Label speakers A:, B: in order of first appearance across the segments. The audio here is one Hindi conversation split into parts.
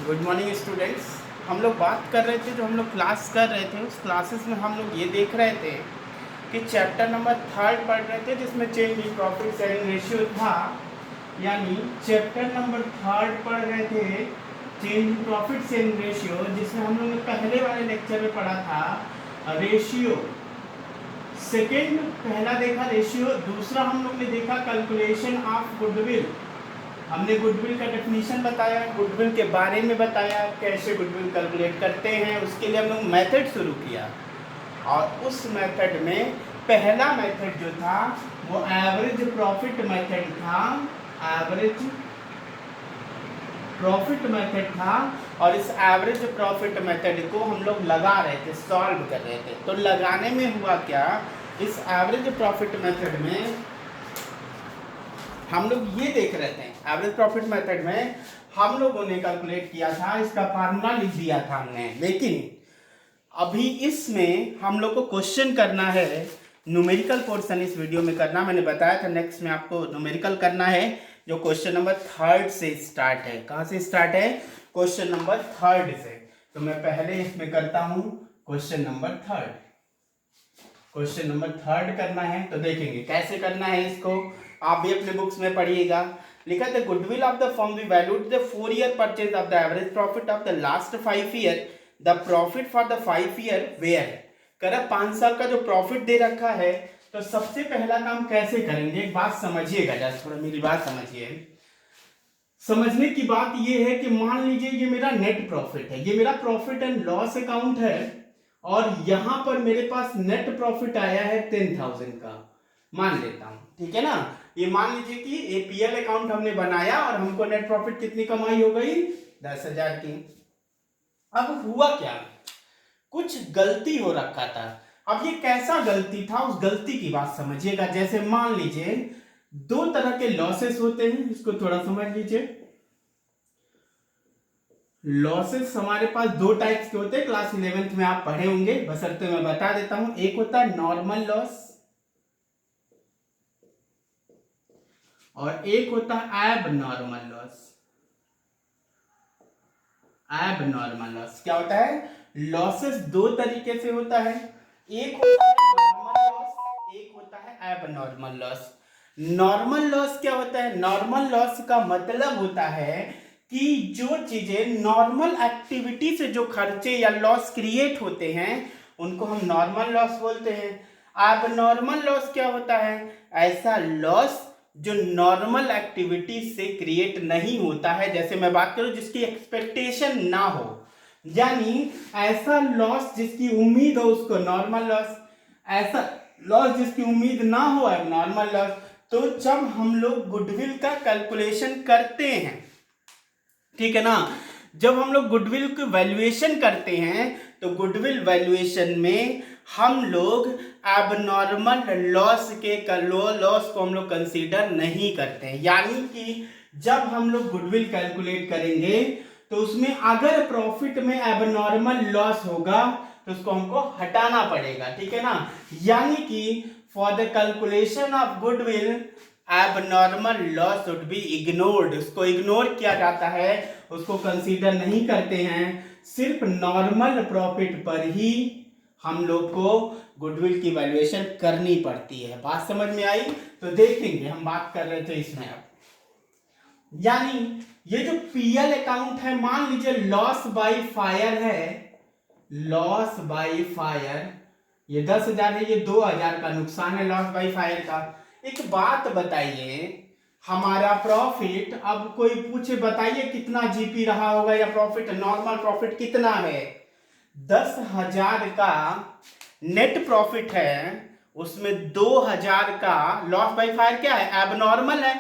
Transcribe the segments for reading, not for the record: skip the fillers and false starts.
A: Good morning students. हम लोग बात कर रहे थे, जो हम लोग क्लास कर रहे थे उस क्लासेस में हम लोग ये देख रहे थे कि चैप्टर नंबर 3 पढ़ रहे थे जिसमें change in profit sharing ratio था। यानी चैप्टर नंबर 3 पढ़ रहे थे change in profit sharing ratio, जिसमें हम लोग ने पहले वाले लेक्चर में पढ़ा था रेशियो। सेकेंड पहला देखा रेशियो, दूसरा हम लोग ने देखा कैलकुलेशन ऑफ गुडविल। हमने गुडविल का डेफिनेशन बताया, गुडविल के बारे में बताया, कैसे गुडविल कैलकुलेट करते हैं। उसके लिए हम लोग मेथड शुरू किया और उस मेथड में पहला मेथड जो था वो एवरेज प्रॉफिट मेथड था। एवरेज प्रॉफिट मेथड था और इस एवरेज प्रॉफिट मेथड को हम लोग लगा रहे थे, सॉल्व कर रहे थे। तो लगाने में हुआ क्या, इस एवरेज प्रॉफिट मेथड में हम लोग ये देख रहे थे, एवरेज प्रॉफिट मेथड में हम लोगों ने कैलकुलेट किया था, इसका फार्मूला लिख दिया था हमने। लेकिन अभी इसमें हम लोग को क्वेश्चन करना है, न्यूमेरिकल पोर्शन इस वीडियो में करना। मैंने बताया था नेक्स्ट में आपको न्यूमेरिकल करना है, जो क्वेश्चन नंबर 3 से स्टार्ट है। कहाँ से स्टार्ट है? क्वेश्चन नंबर 3 से। तो मैं पहले इसमें करता हूँ क्वेश्चन नंबर 3। क्वेश्चन नंबर 3 करना है, तो देखेंगे कैसे करना है इसको। आप भी अपने बुक्स में पढ़िएगा। लिखा था goodwill of the firm we valued the 4-year purchase of the average profit of the last 5 year, the profit for the 5 year were. करा 5 साल का जो प्रॉफिट दे रखा है, तो सबसे पहला काम कैसे करेंगे, एक बात समझिएगा, जरा थोड़ा मेरी बात समझिए। समझने की बात ये है कि मान लीजिए ये मेरा नेट प्रॉफिट है, ये मेरा प्रॉफिट एंड लॉस अकाउंट है और यहां पर मेरे पास नेट प्रॉफिट आया है 10,000 का, मान लेता हूं, ठीक है ना। ये मान लीजिए कि एपीएल अकाउंट हमने बनाया और हमको नेट प्रॉफिट कितनी कमाई हो गई, 10,000 की। अब हुआ क्या, कुछ गलती हो रखा था। अब ये कैसा गलती था, उस गलती की बात समझिएगा। जैसे मान लीजिए दो तरह के लॉसेस होते हैं, इसको थोड़ा समझ लीजिए। लॉसेस हमारे पास दो टाइप्स के होते हैं, क्लास 11th में आप पढ़े होंगे, बशर्ते मैं बता देता हूं। एक होता है नॉर्मल लॉस और एक होता है एब नॉर्मल लॉस। एब नॉर्मल लॉस क्या होता है? लॉसेस दो तरीके से होता है, एक होता है नॉर्मल लॉस, एक होता है एब नॉर्मल लॉस। नॉर्मल लॉस क्या होता है? नॉर्मल लॉस का मतलब होता है कि जो चीजें नॉर्मल एक्टिविटी से जो खर्चे या लॉस क्रिएट होते हैं उनको हम नॉर्मल लॉस बोलते हैं। अब नॉर्मल लॉस क्या होता है? ऐसा लॉस जो नॉर्मल एक्टिविटी से क्रिएट नहीं होता है। जैसे मैं बात करूं जिसकी एक्सपेक्टेशन ना हो, यानी ऐसा लॉस जिसकी उम्मीद हो उसको नॉर्मल लॉस, ऐसा लॉस जिसकी उम्मीद ना हो है नॉर्मल लॉस। तो जब हम लोग गुडविल का कैलकुलेशन करते हैं, ठीक है ना, जब हम लोग गुडविल की वैल्यूएशन करते हैं तो गुडविल वैल्यूएशन में हम लोग एबनॉर्मल लॉस के लॉस को हम लोग कंसीडर नहीं करते हैं। यानी कि जब हम लोग गुडविल कैलकुलेट करेंगे तो उसमें अगर प्रॉफिट में एबनॉर्मल लॉस होगा तो उसको हमको हटाना पड़ेगा, ठीक है ना। यानी कि for the calculation of goodwill abnormal loss should be ignored, उसको इग्नोर किया जाता है, उसको कंसीडर नहीं करते हैं। सिर्फ नॉर्मल प्रॉफिट पर ही हम लोग को गुडविल की वैल्यूएशन करनी पड़ती है। बात समझ में आई? तो देखेंगे, हम बात कर रहे थे इसमें अब, यानी ये जो पीएल अकाउंट है, मान लीजिए लॉस बाय फायर है, लॉस बाय फायर, ये 10,000 है, ये 2,000 का नुकसान है लॉस बाय फायर का। एक बात बताइए, हमारा प्रॉफिट, अब कोई पूछे बताइए कितना जीपी रहा होगा या प्रॉफिट, नॉर्मल प्रॉफिट कितना है? 10,000 का नेट प्रॉफिट है, उसमें 2,000 का लॉस बाय फायर क्या है? एबनॉर्मल है,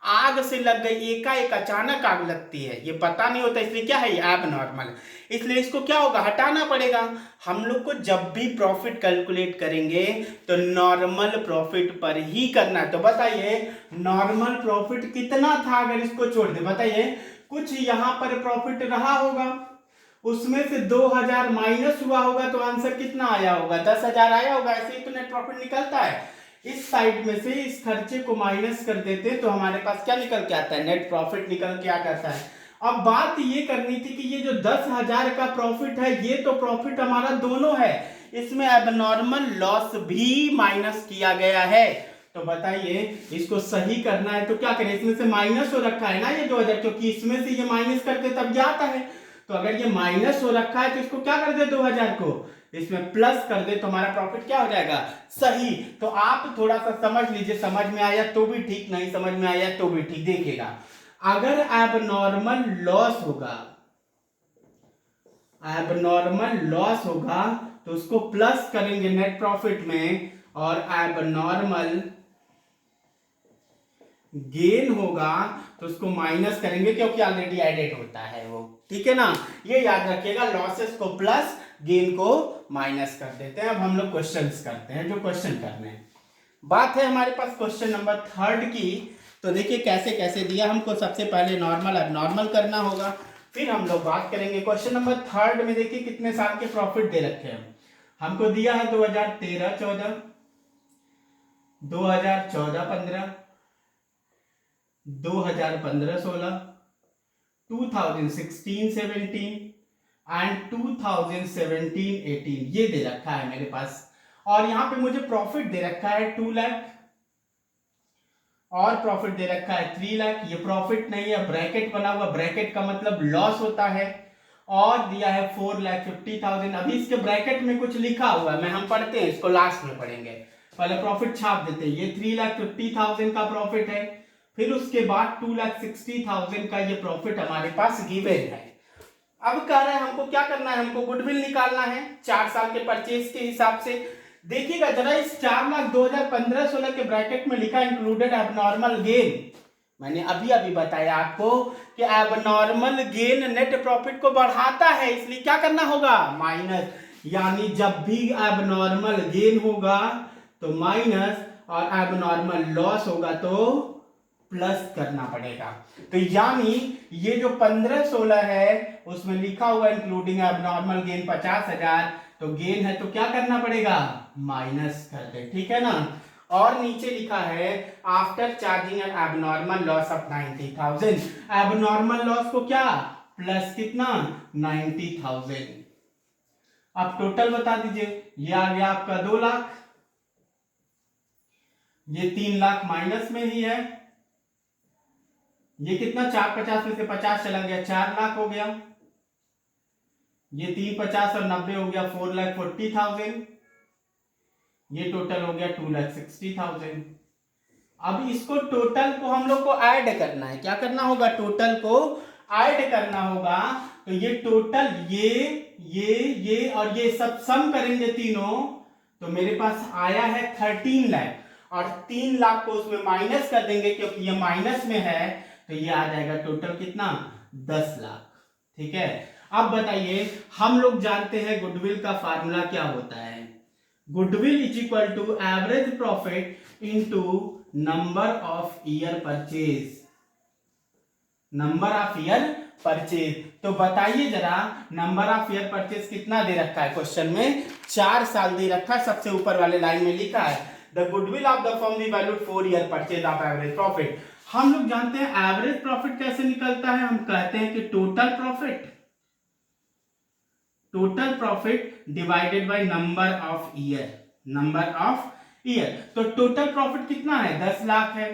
A: आग से लग गई, एकाएक अचानक आग लगती है, ये पता नहीं होता, इसलिए क्या है? ये एबनॉर्मल। इसलिए इसको क्या होगा? हटाना पड़ेगा। हम लोग को जब भी प्रॉफिट कैलकुलेट करेंगे तो नॉर्मल प्रॉफिट पर ही करना है। तो बताइए नॉर्मल प्रॉफिट कितना था अगर इसको छोड़ दे? बताइए कुछ यहां पर प्रॉफिट रहा होगा, उसमें से 2,000 माइनस हुआ होगा, तो आंसर कितना आया होगा? 10,000 आया होगा। ऐसे ही तो नेट प्रॉफिट निकलता है। इस साइड में से इस खर्चे को माइनस कर देते तो हमारे पास क्या निकल के आता है? नेट प्रॉफिट निकल के आ जाता है। अब बात ये करनी थी कि ये जो 10,000 का प्रॉफिट है, ये तो प्रॉफिट हमारा दोनों है, इसमें एबनॉर्मल लॉस भी माइनस किया गया है। तो बताइए इसको सही करना है तो क्या करें, इसमें से माइनस हो रखा है ना ये 2000, क्योंकि इसमें से ये माइनस करते तब ये आता है। तो अगर ये माइनस हो रखा है तो इसको क्या कर दे, 2000 को इसमें प्लस कर दे, तो हमारा प्रॉफिट क्या हो जाएगा, सही। तो आप थोड़ा सा समझ लीजिए, समझ में आया तो भी ठीक, नहीं समझ में आया तो भी ठीक। देखिएगा अगर एबनॉर्मल लॉस होगा, एबनॉर्मल लॉस होगा तो उसको प्लस करेंगे नेट प्रॉफिट में, और एबनॉर्मल गेन होगा तो उसको माइनस करेंगे, क्योंकि ऑलरेडी एडेड होता है वो, ठीक है ना। ये याद रखिएगा, लॉसेस को प्लस गेन को माइनस कर देते हैं। अब हम लोग क्वेश्चंस करते हैं, जो क्वेश्चन करने हैं। बात है हमारे पास क्वेश्चन नंबर 3 की। तो देखिए कैसे कैसे दिया हमको, सबसे पहले नॉर्मल एबनॉर्मल करना होगा, फिर हम लोग बात करेंगे। क्वेश्चन नंबर 3 में देखिए कितने साल के प्रॉफिट दे रखे हैं हमको। दिया है 2013-14, 2014-15, 2015-16, 2016-17 एंड 2017-18 ये दे रखा है मेरे पास। और यहां पे मुझे प्रॉफिट दे रखा है 2 लाख, और प्रॉफिट दे रखा है 3 लाख। ये प्रॉफिट नहीं है, ब्रैकेट बना हुआ, ब्रैकेट का मतलब लॉस होता है। और दिया है 4,50,000। अभी इसके ब्रैकेट में कुछ लिखा हुआ है, मैं हम पढ़ते हैं इसको, लास्ट में पढ़ेंगे, पहले प्रॉफिट छाप देते हैं। ये 3,50,000 का प्रॉफिट है, फिर उसके बाद 2,60,000 का ये प्रॉफिट हमारे पास गिवन है। अब कह रहे हैं हमको क्या करना है, हमको गुडविल निकालना है 4 साल के परचेज के हिसाब से। देखिएगा जरा, इस 4,00,000 2015-16 के ब्रैकेट में लिखा इंक्लूडेड एबनॉर्मल गेन। मैंने अभी अभी बताया आपको कि एबनॉर्मल गेन नेट प्रॉफिट को बढ़ाता है, इसलिए क्या करना होगा, माइनस। यानी जब भी एबनॉर्मल गेन होगा तो माइनस, और एबनॉर्मल लॉस होगा तो प्लस करना पड़ेगा। तो यानी ये जो 15-16 है उसमें लिखा हुआ इंक्लूडिंग एबनॉर्मल गेन 50,000, तो गेन है तो क्या करना पड़ेगा, माइनस कर दे, ठीक है ना। और नीचे लिखा है after charging N abnormal loss of 90,000, abnormal loss को क्या, प्लस कितना, 90,000। अब टोटल बता दीजिए, ये आ गया आपका 2 लाख, ये 3 लाख माइनस में ही है, ये कितना, 450 में से 50 चला गया, 4 लाख हो गया। ये 350 और 90 हो गया 4,40,000। ये टोटल हो गया 2,60,000। अब इसको टोटल को हम लोग को ऐड करना है, क्या करना होगा, टोटल को ऐड करना होगा। तो ये टोटल ये और ये सब सम करेंगे तीनों, तो मेरे पास आया है 13 लाख, और 3 लाख को उसमें माइनस कर देंगे क्योंकि ये माइनस में है, तो ये आ जाएगा टोटल कितना, 10 लाख, ठीक है। अब बताइए, हम लोग जानते हैं गुडविल का फार्मूला क्या होता है, goodwill is equal to average profit into number of year purchase, number of year purchase. तो बताइए जरा, नंबर ऑफ ईयर परचेज कितना दे रखा है क्वेश्चन में, 4 साल दे रखा है, सबसे ऊपर वाले लाइन में लिखा है the goodwill of the firm we valued 4 year purchase of average profit. हम लोग जानते हैं एवरेज प्रॉफिट कैसे निकलता है, हम कहते हैं कि total profit divided by number of year, number of year. तो टोटल प्रॉफिट कितना है, 10 लाख है,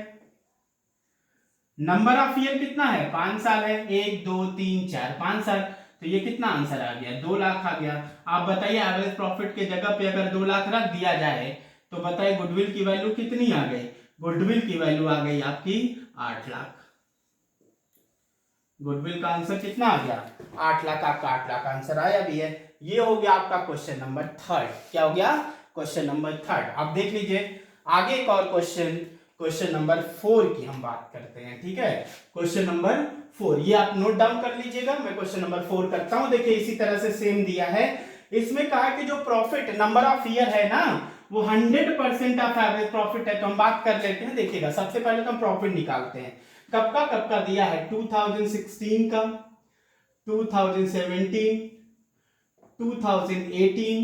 A: नंबर ऑफ ईयर कितना है, 5 साल है, 1 2 3 4 5 साल, तो ये कितना आंसर आ गया, 2 लाख आ गया। आप बताइए एवरेज प्रॉफिट के जगह पे अगर 2 लाख रख दिया जाए तो बताइए गुडविल की वैल्यू कितनी आ गई, गुडविल की वैल्यू आ गई आपकी 8 लाख। गुडविल का आंसर कितना आ गया, 8 लाख, आपका 8 लाख आंसर आया भी है। ये हो गया आपका क्वेश्चन नंबर 3। क्या हो गया, क्वेश्चन नंबर 3। अब देख लीजिए आगे एक और क्वेश्चन, क्वेश्चन नंबर 4 की हम बात करते हैं, ठीक है। क्वेश्चन नंबर 4 ये आप नोट डाउन कर लीजिएगा, मैं क्वेश्चन नंबर 4 करता हूं। देखिए इसी तरह से सेम दिया है, इसमें कहा कि जो प्रॉफिट नंबर ऑफ ईयर है ना वो 100% ऑफ एवरेज प्रॉफिट है। तो हम बात कर लेते हैं, देखिएगा सबसे पहले तो हम प्रॉफिट निकालते हैं, कब का दिया है, 2016 का, 2017, 2018,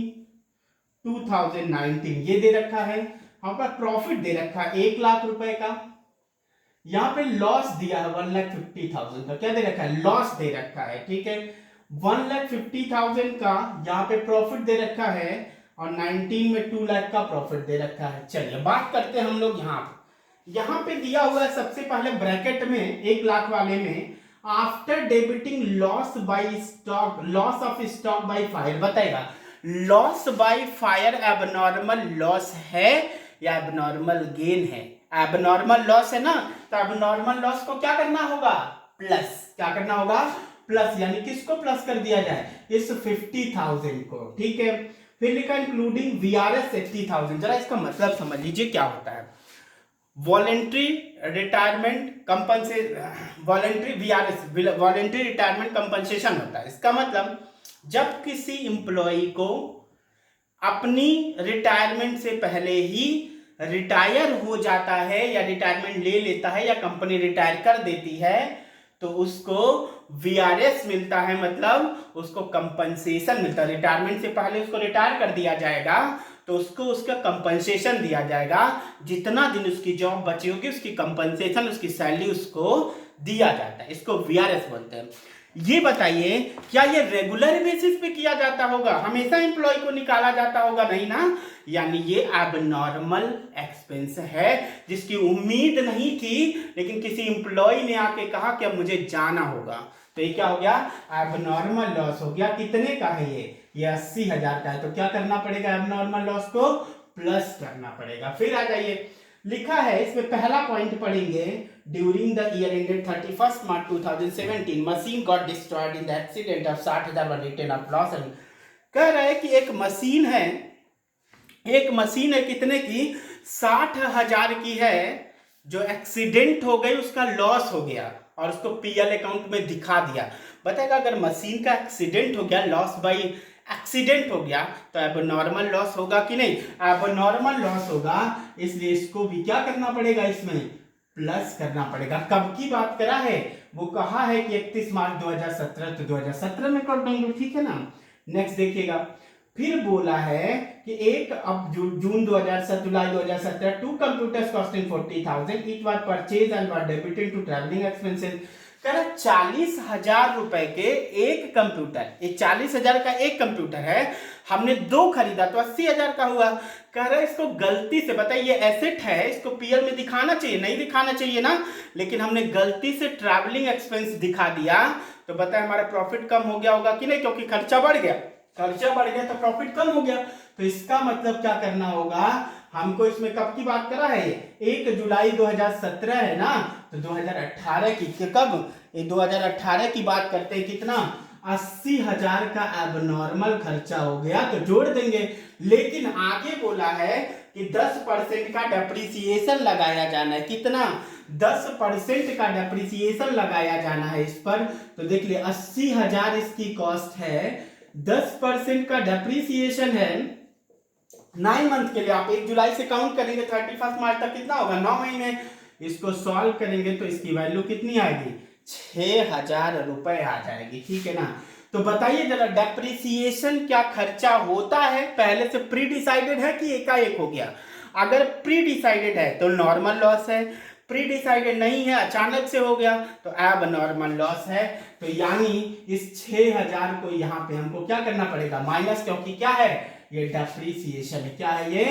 A: 2019 ये दे रखा है। हमारे पास प्रॉफिट दे रखा है 1 लाख रुपए का, यहाँ पे लॉस दिया है 1,50,000 का, क्या दे रखा है, लॉस दे रखा है, ठीक है। 1,50,000 का यहाँ पे प्रॉफिट दे रखा है और 19 में 2 लाख का प्रॉफिट दे रखा है। चलिए बात करते हैं हम लोग यहाँ पे दिया हुआ है सबसे पहले ब्रैकेट में 1 लाख वाले में, after debiting loss by stock, loss of stock by fire, बताएगा loss by fire abnormal loss है या एबनॉर्मल गेन है। एबनॉर्मल लॉस है ना, तो एबनॉर्मल लॉस को क्या करना होगा, प्लस, क्या करना होगा, प्लस, यानी किसको प्लस कर दिया जाए, इस 50,000 को, ठीक है। फिर लिखा इंक्लूडिंग वीआरएस 80,000, जरा इसका मतलब समझ लीजिए क्या होता है। Voluntary retirement compensation, voluntary VRS, voluntary retirement compensation होता है। इसका मतलब जब किसी एम्प्लॉय को अपनी रिटायरमेंट से पहले ही रिटायर हो जाता है या रिटायरमेंट ले लेता है या कंपनी रिटायर कर देती है, तो उसको वीआरएस मिलता है, मतलब उसको कंपनसेशन मिलता है। रिटायरमेंट से पहले उसको रिटायर कर दिया जाएगा तो उसको उसका कंपनसेशन दिया जाएगा, जितना दिन उसकी जॉब बची होगी उसकी कंपनसेशन, उसकी सैलरी उसको दिया जाता है, इसको वीआरएस बोलते हैं। ये बताइए क्या ये रेगुलर बेसिस पे किया जाता होगा, हमेशा एम्प्लॉय को निकाला जाता होगा, नहीं ना, यानी ये एबनॉर्मल एक्सपेंस है जिसकी उम्मीद नहीं थी, लेकिन किसी एम्प्लॉय ने आके कहा कि अब मुझे जाना होगा, तो ये क्या हो गया, एबनॉर्मल लॉस हो गया। कितने का है ये 80,000 का है, तो क्या करना पड़ेगा, एबनॉर्मल लॉस को प्लस करना पड़ेगा। फिर आ जाइए, लिखा है इसमें पहला पॉइंट पढ़ेंगे, during the year ended 31 March 2017 machine got destroyed in the accident of 60,000 were return of loss. कह रहा है कि एक मशीन है, कितने की, 60,000 की है, जो एक्सीडेंट हो गई, उसका लॉस हो गया और उसको पीएल अकाउंट में दिखा दिया। बताएगा अगर मशीन का एक्सीडेंट हो गया, लॉस बाई एक्सीडेंट हो गया, तो एबनॉर्मल लॉस होगा कि नहीं, एबनॉर्मल लॉस होगा, इसलिए इसको भी क्या करना पड़ेगा, इसमें प्लस करना पड़ेगा। कब की बात करा है, वो कहा है कि 31 मार्च 2017, तो 2017 में कर देंगे, ठीक है ना। नेक्स्ट देखिएगा, फिर बोला है कि एक अब June 2007 July 2017 2 computers costing 40,000 it was purchase and was debited to travelling expenses. कह रहा 40,000 रुपए के एक कंप्यूटर, ये 40,000 का एक कंप्यूटर है, हमने 2 खरीदा तो 80,000 का हुआ। कह रहा है इसको गलती से, बताइए ये एसेट है, इसको पीएल में दिखाना चाहिए, नहीं दिखाना चाहिए ना, लेकिन हमने गलती से ट्रैवलिंग एक्सपेंस दिखा दिया, तो बताए हमारा प्रॉफिट कम हो गया होगा कि नहीं, क्योंकि खर्चा बढ़ गया, तो प्रॉफिट कम हो गया। तो इसका मतलब क्या करना होगा, हमको इसमें कब की बात करा है, 1 जुलाई 2017 है ना, तो 2018 की, कब, ये 2018 की बात करते हैं, कितना, 80,000 का एबनॉर्मल खर्चा हो गया, तो जोड़ देंगे। लेकिन आगे बोला है कि 10% का डेप्रिसिएशन लगाया जाना है, कितना, 10% का डेप्रिसिएशन लगाया जाना है इस पर। तो देख लिए 80,000 इसकी कॉस्ट है, 10% का डेप्रिसिएशन है 9 मंथ के लिए, आप 1 जुलाई से काउंट करेंगे 31 मार्च तक कितना होगा, 9 महीने। इसको सॉल्व करेंगे तो इसकी वैल्यू कितनी आएगी, 6,000 रुपए आ जाएगी, ठीक है ना। तो बताइए जरा डेप्रिसिएशन क्या खर्चा होता है, पहले से प्री डिसाइडेड है कि एकाएक हो गया। अगर प्री डिसाइडेड है तो नॉर्मल लॉस है, प्री डिसाइडेड नहीं है, अचानक से हो गया, तो एब नॉर्मल लॉस है। तो यानी इस 6,000 को यहाँ पे हमको क्या करना पड़ेगा, माइनस, क्योंकि क्या है, ये डेप्रिसिएशन है, क्या है, ये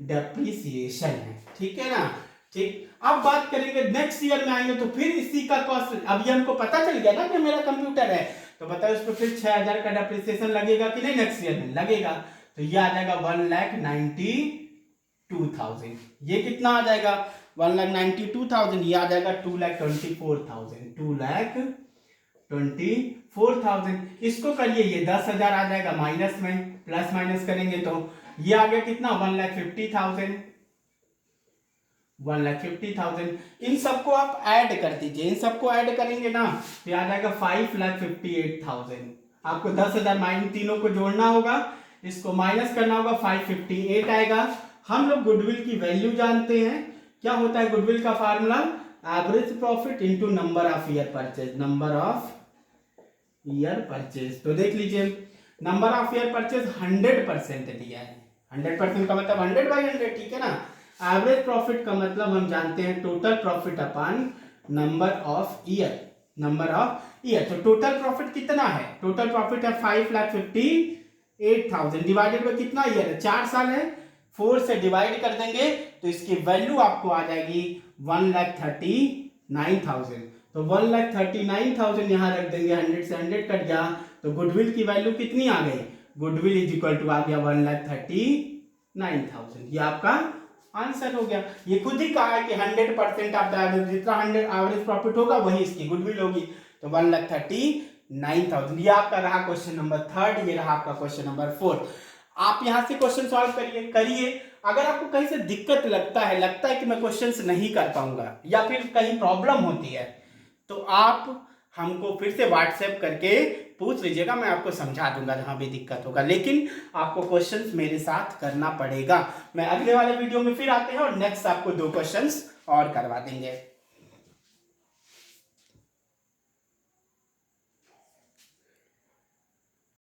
A: डेप्रिसिएशन है, ठीक है ना। ठीक, अब बात करेंगे नेक्स्ट ईयर में आएंगे तो फिर इसी का कॉस्ट, अब ये हमको पता चल गया ना कि मेरा कंप्यूटर है, तो बताओ इस पर फिर 6,000 का डेप्रिसिएशन लगेगा कि नहीं, नेक्स्ट ईयर में लगेगा। तो ये आ जाएगा 1,92,000, ये कितना आ जाएगा, 1,92,000, ये आ जाएगा 2,24,000, 2,24,000। इसको करिए, ये 10,000 आ जाएगा माइनस में, प्लस माइनस करेंगे तो ये आ गया कितना, 1,50,000, 1,50,000। इन सबको आप ऐड कर दीजिए, इन सबको ऐड करेंगे ना तो आ जाएगा 5,58,000। आपको 10,000 माइनस, तीनों को जोड़ना होगा, इसको माइनस करना होगा, 558 आएगा। हम लोग गुडविल की वैल्यू जानते हैं, क्या होता है गुडविल का formula, average profit into number of year purchase, number of year purchase. तो देख लीजिए नंबर ऑफ ईयर परचेज 100% दिया है, 100% का मतलब 100/100, ठीक है ना। एवरेज प्रॉफिट का मतलब हम जानते हैं total profit upon number of year, number of year. तो टोटल प्रॉफिट कितना है, टोटल प्रॉफिट है 5,58,000 डिवाइडेड बाय कितना ईयर है, 4 साल है, 4 से डिवाइड कर देंगे तो इसकी वैल्यू आपको आ जाएगी 1,39,000। तो 1,39,000 यहाँ रख देंगे, 100 से 100 कट गया, तो गुडविल की वैल्यू कितनी आ गई, गुडविल इज इक्वल टू आ गया 1,39,000। ये आपका आंसर हो गया। ये खुद ही कहा है कि 100% ऑफ द एवरेज, जितना 100 एवरेज प्रॉफिट होगा वही इसकी गुडविल होगी, तो 1,39,000। ये आपका रहा क्वेश्चन नंबर 3, ये रहा आपका क्वेश्चन नंबर 4। आप यहां से क्वेश्चन सॉल्व करिए। अगर आपको कहीं से दिक्कत लगता है कि मैं क्वेश्चंस नहीं कर पाऊंगा या फिर कहीं प्रॉब्लम होती है, तो आप हमको फिर से व्हाट्सएप करके पूछ लीजिएगा, मैं आपको समझा दूंगा जहां भी दिक्कत होगा, लेकिन आपको क्वेश्चंस मेरे साथ करना पड़ेगा। मैं अगले वाले वीडियो में फिर आते हैं और नेक्स्ट आपको 2 क्वेश्चंस और करवा देंगे।